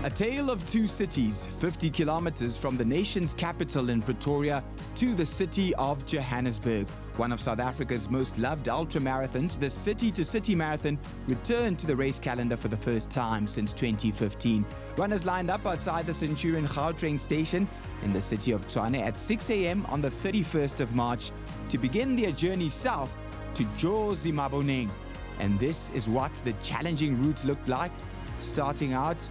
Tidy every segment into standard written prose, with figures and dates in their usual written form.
A tale of two cities, 50 kilometers from the nation's capital in Pretoria to the city of Johannesburg. One of South Africa's most loved ultramarathons, the City2City Marathon, returned to the race calendar for the first time since 2015. Runners lined up outside the Centurion Gautrain station in the city of Tshwane at 6 a.m. on the 31st of March to begin their journey south to Jozi Maboneng. And this is what the challenging route looked like. Starting out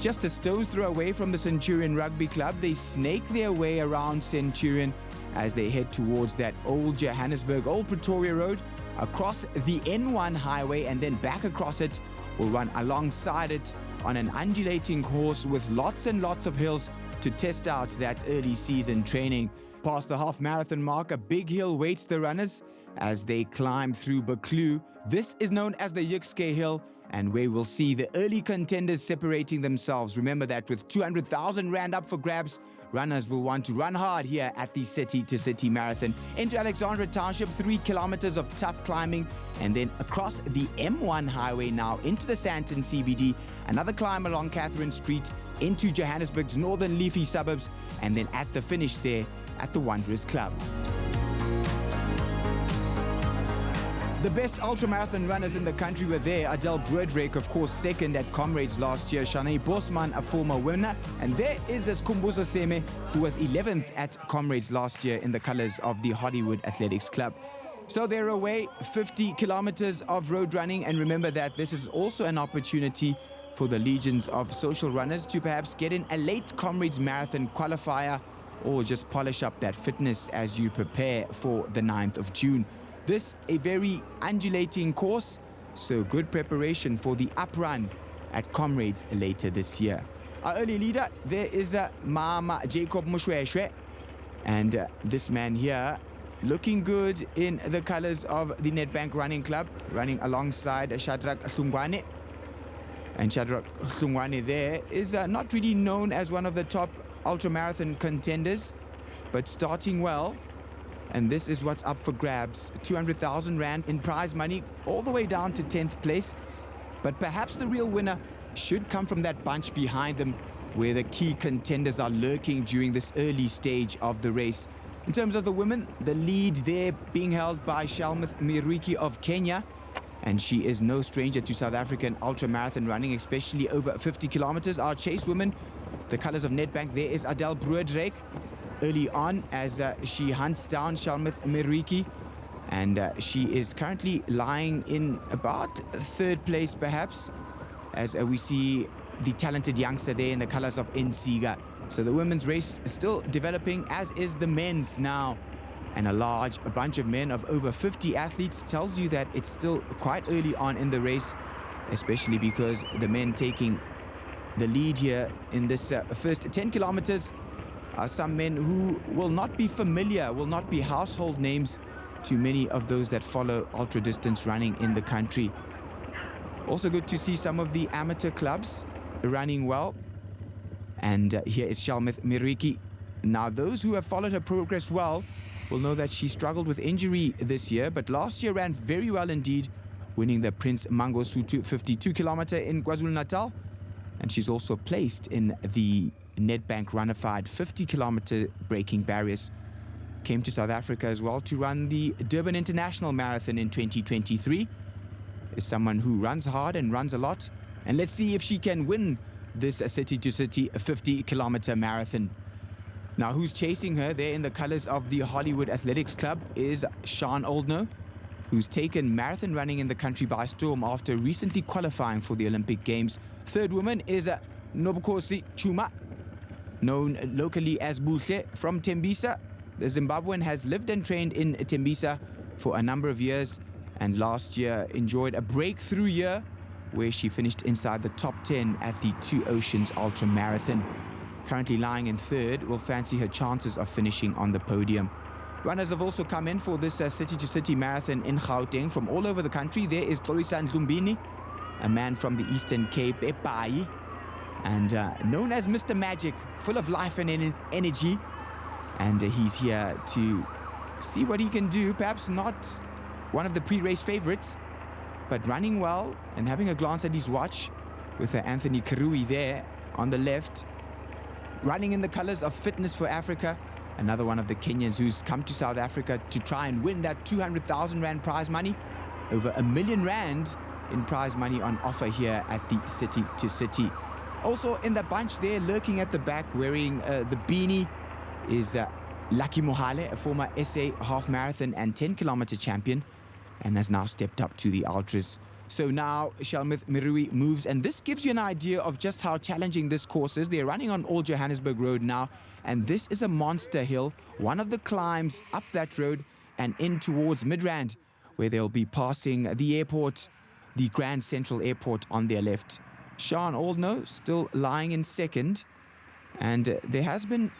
just a stone's throw away from the Centurion Rugby Club, they snake their way around Centurion as they head towards that old Johannesburg, old Pretoria Road, across the N1 highway and then back across it, or run alongside it on an undulating course with lots and lots of hills to test out that early season training. Past the half marathon mark, a big hill waits the runners as they climb through Buccleuch. This is known as the Yukske Hill, and where we'll see the early contenders separating themselves. Remember that with 200,000 Rand up for grabs, runners will want to run hard here at the City2City Marathon. Into Alexandra Township, 3 kilometers of tough climbing, and then across the M1 highway now into the Sandton CBD, another climb along Catherine Street into Johannesburg's northern leafy suburbs, and then at the finish there at the Wanderers Club. The best ultramarathon runners in the country were there. Adele Broodryk, of course, second at Comrades last year. Shanae Bosman, a former winner. And there is Skhumbuzo Seme, who was 11th at Comrades last year in the colors of the Hollywood Athletics Club. So they're away, 50 kilometers of road running. And remember that this is also an opportunity for the legions of social runners to perhaps get in a late Comrades Marathon qualifier or just polish up that fitness as you prepare for the 9th of June. This a very undulating course, so good preparation for the uprun at Comrades later this year. Our early leader, there is Mama Jacob Mushweshwe, and this man here looking good in the colors of the Nedbank Running Club, running alongside Shadrach Hlungwane. And Shadrach Hlungwane there is not really known as one of the top ultramarathon contenders, but starting well. And this is what's up for grabs. 200,000 Rand in prize money, all the way down to 10th place. But perhaps the real winner should come from that bunch behind them, where the key contenders are lurking during this early stage of the race. In terms of the women, the lead there being held by Shalmith Miriki of Kenya. And she is no stranger to South African ultramarathon running, especially over 50 kilometers. Our chase women, the colors of Nedbank, there is Adele Broodryk early on as she hunts down Shalmith Miriki, and she is currently lying in about third place perhaps, as we see the talented youngster there in the colors of Insiga. So the women's race is still developing, as is the men's now, and a bunch of men of over 50 athletes tells you that it's still quite early on in the race, especially because the men taking the lead here in this first 10 kilometers are some men who will not be familiar, will not be household names to many of those that follow ultra-distance running in the country. Also good to see some of the amateur clubs running well. And here is Shalmith Miriki. Now, those who have followed her progress well will know that she struggled with injury this year, but last year ran very well indeed, winning the Prince Mangosuthu 52 kilometer in KwaZulu-Natal. And she's also placed in the Nedbank Runified 50 kilometer breaking barriers. Came to South Africa as well to run the Durban International Marathon in 2023. Is someone who runs hard and runs a lot. And let's see if she can win this City2City 50 kilometer marathon. Now, who's chasing her there in the colors of the Hollywood Athletics Club is Sean Oldknow, who's taken marathon running in the country by storm after recently qualifying for the Olympic Games. Third woman is Nobukosi Chuma, known locally as Buhle, from Tembisa. The Zimbabwean has lived and trained in Tembisa for a number of years, and last year enjoyed a breakthrough year where she finished inside the top 10 at the Two Oceans Ultra Marathon. Currently lying in third, will fancy her chances of finishing on the podium. Runners have also come in for this City2City Marathon in Gauteng from all over the country. There is Tlorisan Ndlumbini, a man from the Eastern Cape, Epai, and known as Mr. Magic, full of life and energy. And he's here to see what he can do. Perhaps not one of the pre-race favorites, but running well and having a glance at his watch with Anthony Karui there on the left, running in the colors of Fitness for Africa, another one of the Kenyans who's come to South Africa to try and win that 200,000 Rand prize money. Over R1 million in prize money on offer here at the City2City. Also in the bunch there, lurking at the back, wearing the beanie, is Lucky Mohale, a former SA half marathon and 10-kilometer champion, and has now stepped up to the ultras. So now Shelmith Mirui moves, and this gives you an idea of just how challenging this course is. They're running on Old Johannesburg Road now, and this is a monster hill, one of the climbs up that road and in towards Midrand, where they'll be passing the airport, the Grand Central Airport on their left. Sian Oldno still lying in second, and there has been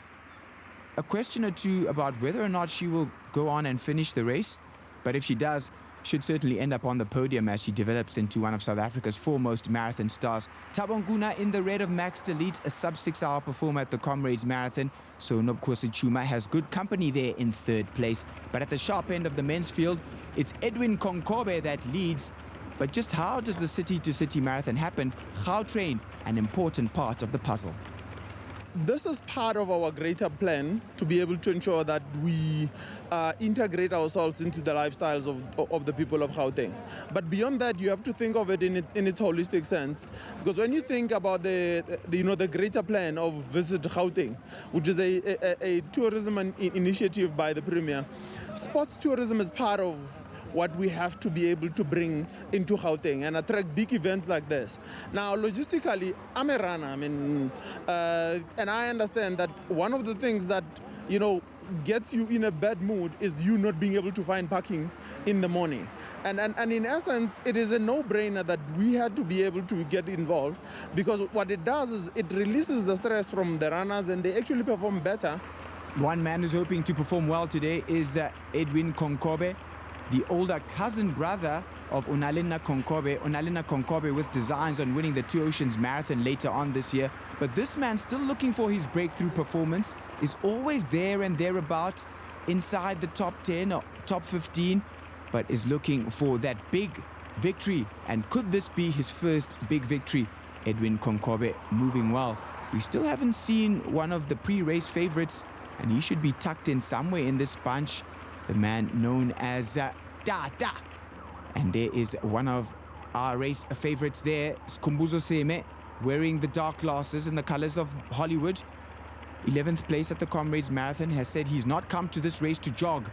a question or two about whether or not she will go on and finish the race, but if she does, should certainly end up on the podium as she develops into one of South Africa's foremost marathon stars. Thabo Nguna in the red of Max Delete, a sub-6-hour performer at the Comrades Marathon. So Nobukhosi Chuma has good company there in third place. But at the sharp end of the men's field, it's Edwin Konkobe that leads. But just how does the City2City Marathon happen? Gautrain, an important part of the puzzle. This is part of our greater plan to be able to ensure that we integrate ourselves into the lifestyles of the people of Gauteng. But beyond that, you have to think of it in its holistic sense, because when you think about the greater plan of Visit Gauteng, which is a tourism initiative by the Premier, sports tourism is part of what we have to be able to bring into Gauteng and attract big events like this. Now, logistically, I'm a runner, and I understand that one of the things that, gets you in a bad mood is you not being able to find parking in the morning. And in essence, it is a no-brainer that we had to be able to get involved, because what it does is it releases the stress from the runners and they actually perform better. One man who's hoping to perform well today is Edwin Konkobe, the older cousin brother of Unalina Konkobe. Unalina Konkobe with designs on winning the Two Oceans Marathon later on this year. But this man, still looking for his breakthrough performance, is always there and thereabout, inside the top 10 or top 15, but is looking for that big victory. And could this be his first big victory? Edwin Konkobe moving well. We still haven't seen one of the pre-race favorites, and he should be tucked in somewhere in this bunch. The man known as Da. And there is one of our race favorites there, Skhumbuzo Seme, wearing the dark glasses in the colors of Hollywood. 11th place at the Comrades Marathon, has said he's not come to this race to jog.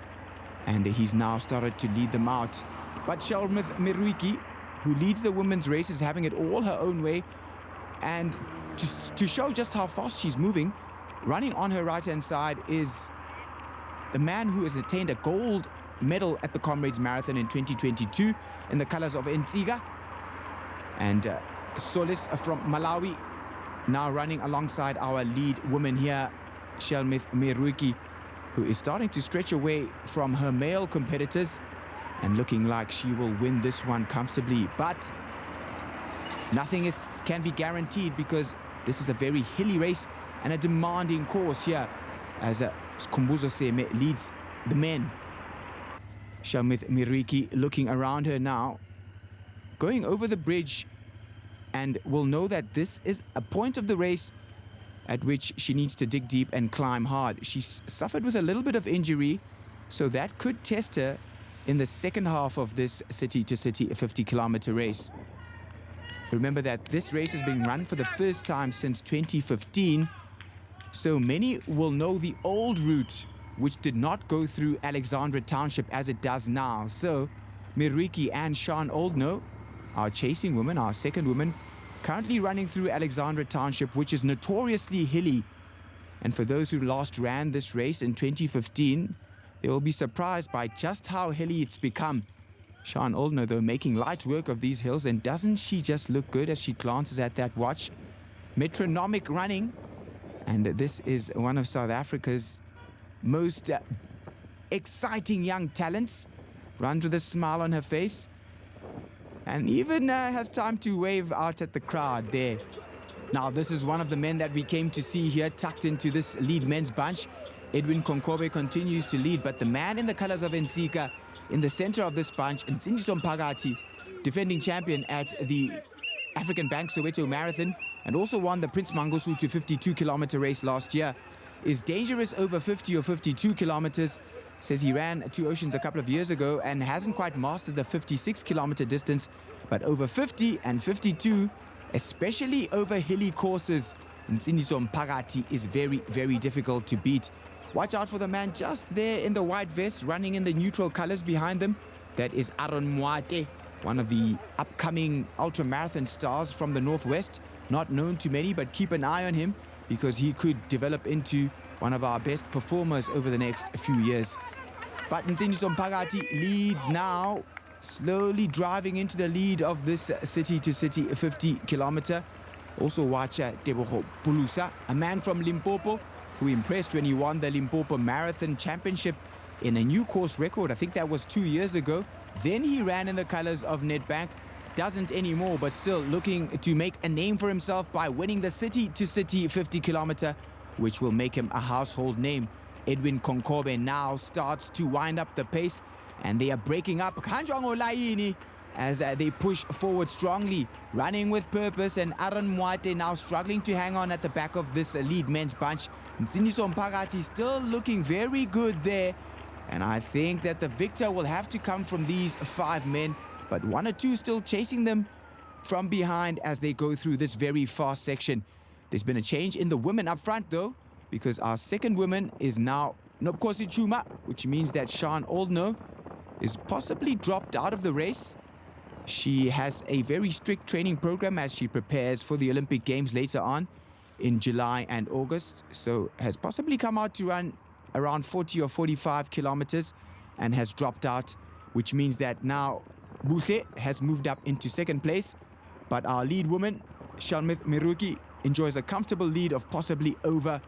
And he's now started to lead them out. But Shelmith Mirui, who leads the women's race, is having it all her own way. And to show just how fast she's moving, running on her right-hand side is the man who has attained a gold medal at the Comrades Marathon in 2022 in the colors of Ntsiga. And Solis from Malawi now running alongside our lead woman here, Shelmith Mirui, who is starting to stretch away from her male competitors and looking like she will win this one comfortably. But nothing can be guaranteed, because this is a very hilly race and a demanding course here, as Skhumbuzo Seme leads the men. Shelmith Mirui looking around her now, going over the bridge, and will know that this is a point of the race at which she needs to dig deep and climb hard. She's suffered with a little bit of injury, so that could test her in the second half of this City2City 50-kilometer race. Remember that this race has been run for the first time since 2015, so many will know the old route, which did not go through Alexandra Township as it does now. So Mirui and Sian Oldno, our chasing woman, our second woman, currently running through Alexandra Township, which is notoriously hilly. And for those who last ran this race in 2015, they will be surprised by just how hilly it's become. Sian Oldno, though, making light work of these hills, and doesn't she just look good as she glances at that watch? Metronomic running. And this is one of South Africa's most exciting young talents. Runs with a smile on her face, and even has time to wave out at the crowd there. Now, this is one of the men that we came to see here, tucked into this lead men's bunch. Edwin Konkobe continues to lead, but the man in the colors of Ntsiga in the center of this bunch, Ntsindiso Mphakathi, defending champion at the African Bank Soweto Marathon and also won the Prince Mangosuthu 52-kilometer race last year, is dangerous over 50 or 52 kilometers. Says he ran Two Oceans a couple of years ago and hasn't quite mastered the 56-kilometer distance, but over 50 and 52, especially over hilly courses, Ntsiniso Mpagati is very, very difficult to beat. Watch out for the man just there in the white vest, running in the neutral colors behind them. That is Aaron Moate, one of the upcoming ultramarathon stars from the Northwest. Not known to many, but keep an eye on him because he could develop into one of our best performers over the next few years. But Ntsiniso Mpagati leads now, slowly driving into the lead of this city-to-city 50-kilometer. Also watch Tebogo Pulusa, a man from Limpopo who impressed when he won the Limpopo Marathon Championship in a new course record. I think that was 2 years ago. Then he ran in the colors of Nedbank. Doesn't anymore, but still looking to make a name for himself by winning the city-to-city 50-kilometer, which will make him a household name. Edwin Konkobe now starts to wind up the pace, and they are breaking up Kanjwango Laini as they push forward strongly, running with purpose, and Aaron Moate now struggling to hang on at the back of this lead men's bunch. Ntsiniso Mpagati still looking very good there, and I think that the victor will have to come from these 5 men, but 1 or 2 still chasing them from behind as they go through this very fast section. There's been a change in the women up front though, because our second woman is now Nopkosi Chuma, which means that Sean Oldno is possibly dropped out of the race. She has a very strict training program as she prepares for the Olympic Games later on in July and August, so has possibly come out to run around 40 or 45 kilometers and has dropped out, which means that now Buhle has moved up into second place, but our lead woman, Shalmith Miruki, enjoys a comfortable lead of possibly over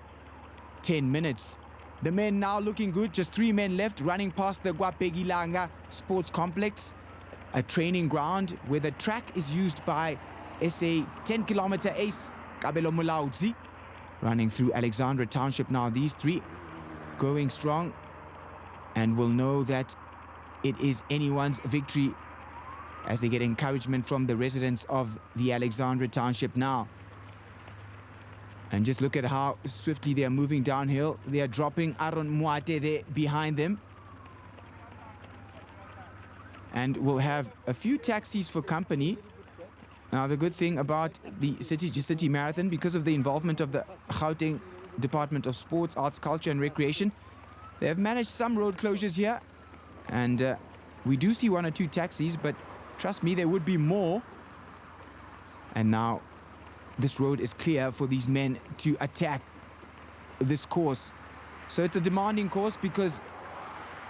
10 minutes. The men now looking good, just 3 men left, running past the Gwapegilanga Sports Complex, a training ground where the track is used by SA 10-kilometer ace Kabelo Mulaudzi, running through Alexandra Township now. These 3 going strong, and will know that it is anyone's victory as they get encouragement from the residents of the Alexandra Township now. And just look at how swiftly they are moving downhill. They are dropping Aaron Moate there behind them. And we'll have a few taxis for company. Now, the good thing about the City2City Marathon, because of the involvement of the Gauteng Department of Sports, Arts, Culture and Recreation, they have managed some road closures here. And we do see 1 or 2 taxis, but trust me, there would be more. And now this road is clear for these men to attack this course. So it's a demanding course because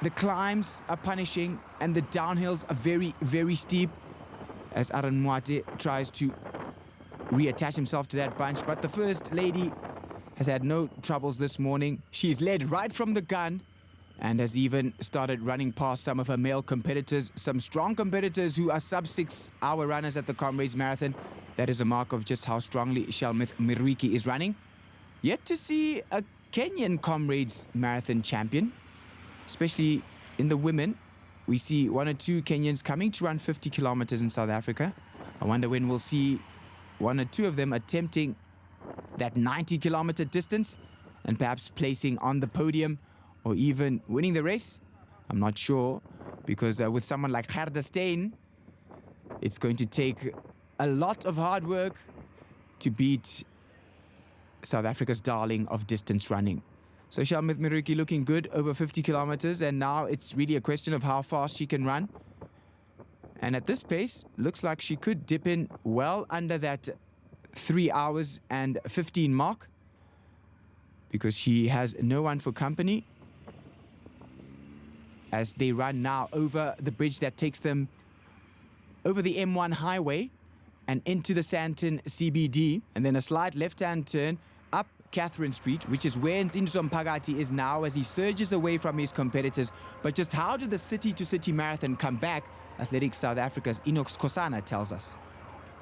the climbs are punishing and the downhills are very, very steep as Aaron Moate tries to reattach himself to that bunch. But the first lady has had no troubles this morning. She's led right from the gun and has even started running past some of her male competitors, some strong competitors who are sub-6-hour runners at the Comrades Marathon. That is a mark of just how strongly Shalmith Miruki is running. Yet to see a Kenyan Comrades Marathon champion, especially in the women. We see 1 or 2 Kenyans coming to run 50 kilometers in South Africa. I wonder when we'll see 1 or 2 of them attempting that 90-kilometer distance and perhaps placing on the podium or even winning the race. I'm not sure, because with someone like Gerda Steyn, it's going to take a lot of hard work to beat South Africa's darling of distance running. So Shalmith Miruki looking good over 50 kilometers, and now it's really a question of how fast she can run. And at this pace, looks like she could dip in well under that 3 hours and 15 mark, because she has no one for company as they run now over the bridge that takes them over the M1 highway and into the Sandton CBD, and then a slight left-hand turn up Catherine Street, which is where Ntsiniso Mpagati is now as he surges away from his competitors. But just how did the City2City Marathon come back? Athletics South Africa's Enoch Kosana tells us.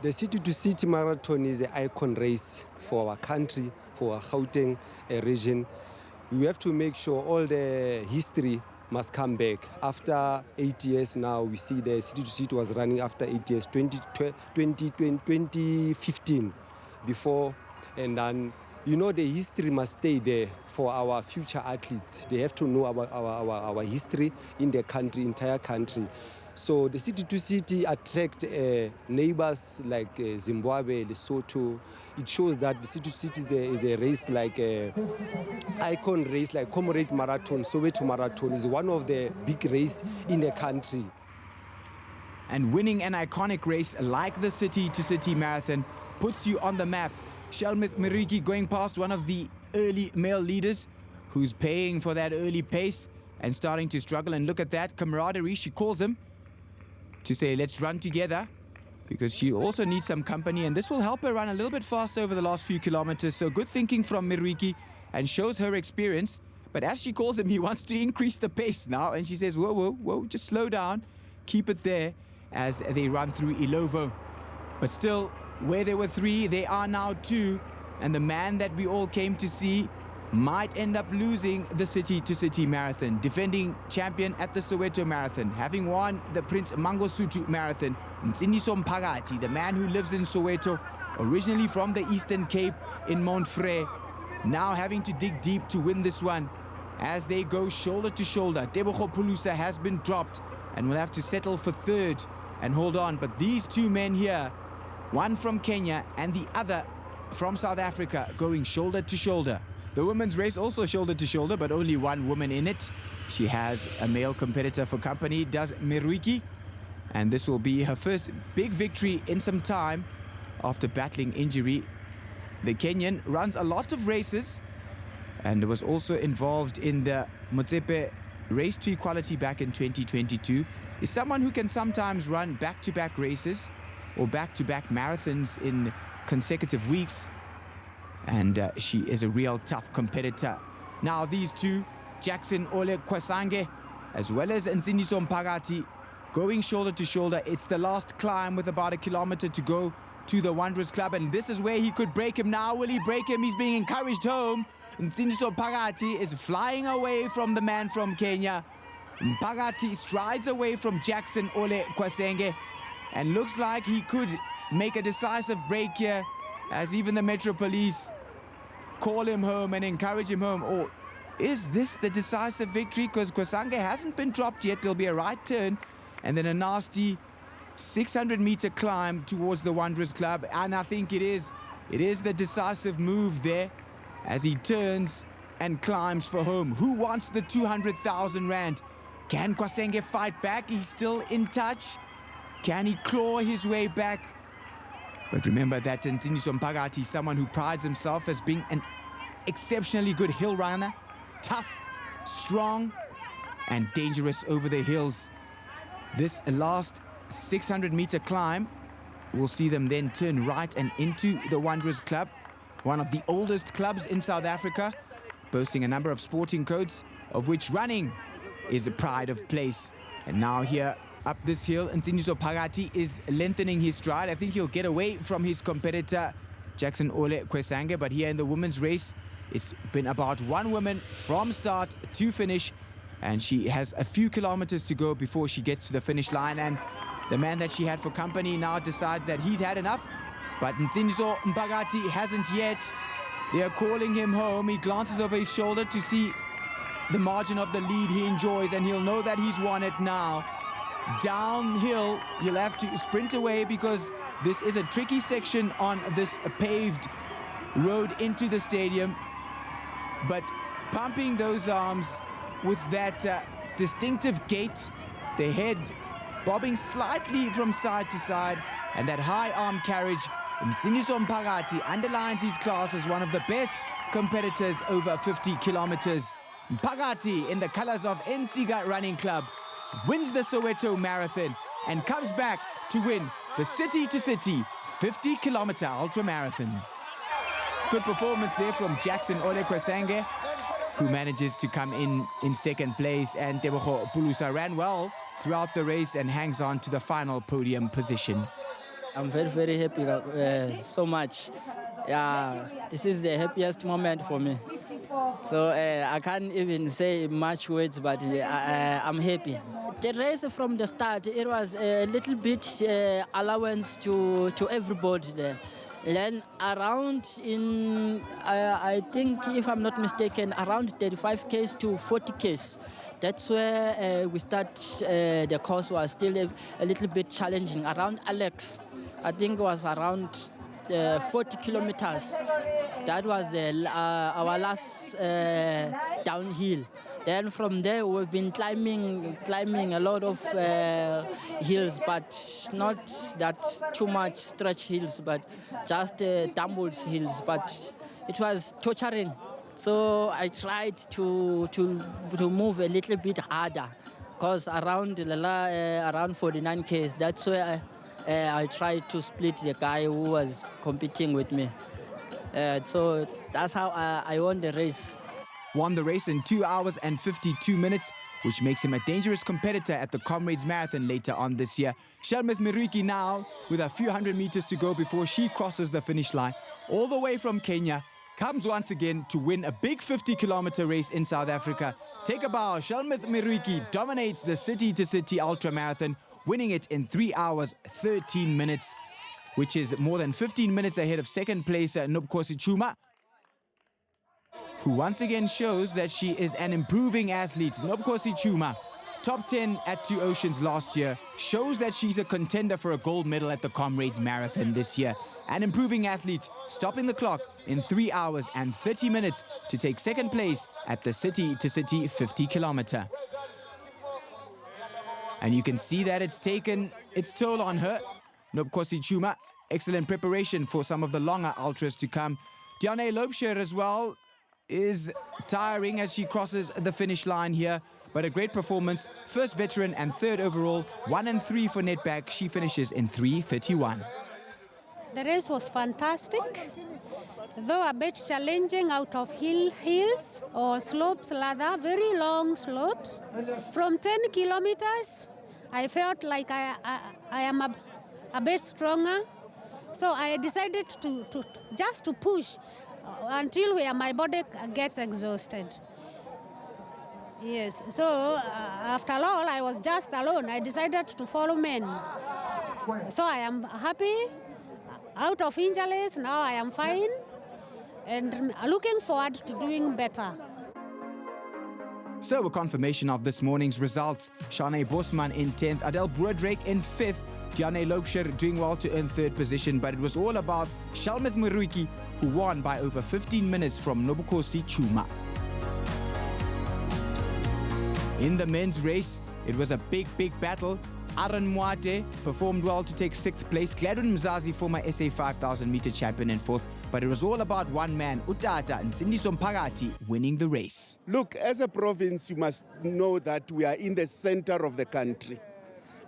The City2City Marathon is an icon race for our country, for our Gauteng region. We have to make sure all the history must come back. After 8 years now, we see the City2City was running after 8 years, 2015 before, and then, you know, the history must stay there for our future athletes. They have to know about our history in the country, entire country. So the City2City attract neighbors like Zimbabwe, Lesotho. It shows that the City2City is a race like icon race like Comrade Marathon, Soweto Marathon is one of the big race in the country. And winning an iconic race like the City2City Marathon puts you on the map. Shalmith Miriki going past one of the early male leaders who's paying for that early pace and starting to struggle. And look at that camaraderie, she calls him to say, let's run together, because she also needs some company, and this will help her run a little bit faster over the last few kilometers. So good thinking from Miriki, and shows her experience. But as she calls him, he wants to increase the pace now, and she says, whoa, whoa, whoa, just slow down, keep it there as they run through Ilovo. But still, where there were 3, there are now 2, and the man that we all came to see might end up losing the City2City Marathon. Defending champion at the Soweto Marathon, having won the Prince Mangosuthu Marathon, Ntsiniso Mphakathi, the man who lives in Soweto, originally from the Eastern Cape in Montfrey, now having to dig deep to win this one as they go shoulder to shoulder. Tebogo Pulusa has been dropped and will have to settle for 3rd and hold on. But these 2 men here, one from Kenya and the other from South Africa, going shoulder to shoulder. The women's race also shoulder to shoulder, but only one woman in it. She has a male competitor for company, does Miriki, and this will be her first big victory in some time after battling injury. The Kenyan runs a lot of races and was also involved in the Motsepe race to equality back in 2022. Is someone who can sometimes run back-to-back races or back-to-back marathons in consecutive weeks. And she is a real tough competitor. Now these 2, Jackson Ole Kwasange as well as Ntsiniso Mphakathi, going shoulder to shoulder. It's the last climb with about 1 kilometer to go to the Wanderers Club, and this is where he could break him. Now will he break him? He's being encouraged home. Ntsiniso Mphakathi is flying away from the man from Kenya. Mphakathi strides away from Jackson Ole Kwasenge and looks like he could make a decisive break here, as even the Metro Police call him home and encourage him home. Or is this the decisive victory? Because Kwasange hasn't been dropped yet. There'll be a right turn and then a nasty 600-meter climb towards the Wanderers Club. And I think it is the decisive move there as he turns and climbs for home. Who wants the 200,000 rand? Can Kwasenge fight back? He's still in touch. Can he claw his way back? But remember that Ntsiniso Mphakathi is someone who prides himself as being an exceptionally good hill runner. Tough, strong, and dangerous over the hills. This last 600-meter climb will see them then turn right and into the Wanderers Club, one of the oldest clubs in South Africa, boasting a number of sporting codes, of which running is a pride of place. And now here up this hill, Ntsiniso Mphakathi is lengthening his stride. I think he'll get away from his competitor, Jackson Ole Kwesanga, but here in the women's race, it's been about one woman from start to finish, and she has a few kilometers to go before she gets to the finish line. And the man that she had for company now decides that he's had enough, but Ntsiniso Mphakathi hasn't yet. They are calling him home. He glances over his shoulder to see the margin of the lead he enjoys, and he'll know that he's won it now. Downhill, he'll have to sprint away because this is a tricky section on this paved road into the stadium. But pumping those arms with that distinctive gait, the head bobbing slightly from side to side, and that high arm carriage, Ntsiniso Mphakathi underlines his class as one of the best competitors over 50 kilometers. Mphakathi, in the colors of Nsiga Running Club, wins the Soweto Marathon and comes back to win the City2City 50-kilometer ultra marathon. Good performance there from Jackson Ole Kwesanga, who manages to come in second place, and Tebogo Pulusa ran well throughout the race and hangs on to the final podium position. I'm very, very happy, so much. Yeah, this is the happiest moment for me. So I can't even say much words, but I'm happy. The race from the start, it was a little bit allowance to everybody there. Then around I think, if I'm not mistaken, around 35 Ks to 40 Ks. That's where we start, the course was still a little bit challenging. Around Alex, I think it was around 40 kilometers. That was our last downhill. Then from there, we've been climbing a lot of hills, but not that too much stretch hills, but just tumbled hills. But it was torturing. So I tried to move a little bit harder, because around 49 Ks, that's where I tried to split the guy who was competing with me. So that's how I won the race. Won the race in 2 hours and 52 minutes, which makes him a dangerous competitor at the Comrades Marathon later on this year. Shalmith Miriki now, with a few hundred meters to go before she crosses the finish line, all the way from Kenya, comes once again to win a big 50-kilometer race in South Africa. Take a bow. Shalmith Miriki dominates the City2City Ultra Marathon, winning it in 3 hours, 13 minutes, which is more than 15 minutes ahead of second place Nobukhosi Chuma, who once again shows that she is an improving athlete. Nobukhosi Chuma, top 10 at 2 Oceans last year, shows that she's a contender for a gold medal at the Comrades Marathon this year. An improving athlete, stopping the clock in 3 hours and 30 minutes to take second place at the City2City 50-kilometer. And you can see that it's taken its toll on her. Nobukhosi Chuma, excellent preparation for some of the longer ultras to come. Diane Loubser as well is tiring as she crosses the finish line here, but a great performance. First veteran and third overall, 1 and 3 for Netback. She finishes in 3:31. The race was fantastic, though a bit challenging out of hills or slopes, rather, very long slopes. From 10 kilometers, I felt like I am a bit stronger, so I decided to just push until my body gets exhausted. Yes, so after all, I was just alone. I decided to follow men. So I am happy, out of injuries, now I am fine, and looking forward to doing better. So a confirmation of this morning's results. Shanae Bosman in 10th, Adele Broodryk in 5th, Diane Loubser doing well to earn 3rd position, but it was all about Shalmith Miriki, who won by over 15 minutes from Nobukhosi Chuma. In the men's race, it was a big battle. Aaron Mwate performed well to take 6th place. Gladwin Mzazi, former SA 5,000-meter champion, in 4th. But it was all about one man, Utata Nsindiso Mpagati, winning the race. Look, as a province, you must know that we are in the center of the country.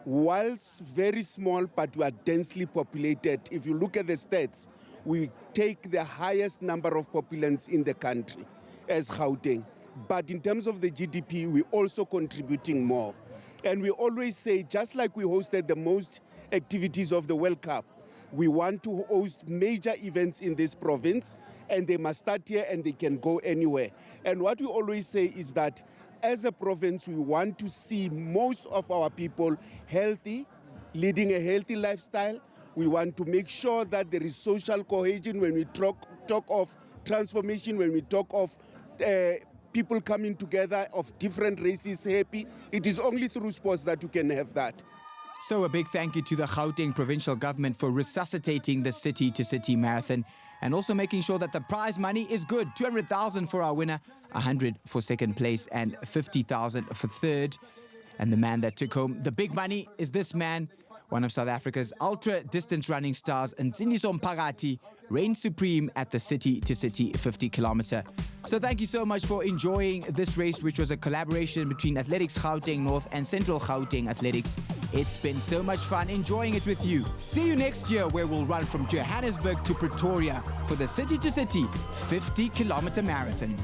Whilst very small, but we are densely populated. If you look at the stats, we take the highest number of populants in the country as Gauteng. But in terms of the GDP, we're also contributing more. And we always say, just like we hosted the most activities of the World Cup, we want to host major events in this province, and they must start here and they can go anywhere. And what we always say is that as a province, we want to see most of our people healthy, leading a healthy lifestyle. We want to make sure that there is social cohesion when we talk of transformation, when we talk of people coming together of different races happy. It is only through sports that you can have that. So a big thank you to the Gauteng provincial government for resuscitating the City2City Marathon and also making sure that the prize money is good. 200,000 for our winner, 100 for second place and 50,000 for third. And the man that took home the big money is this man, one of South Africa's ultra-distance running stars, Nsindiso Mpagati, reigns supreme at the City2City 50-kilometer. So thank you so much for enjoying this race, which was a collaboration between Athletics Gauteng North and Central Gauteng Athletics. It's been so much fun enjoying it with you. See you next year, where we'll run from Johannesburg to Pretoria for the City2City 50-kilometer marathon.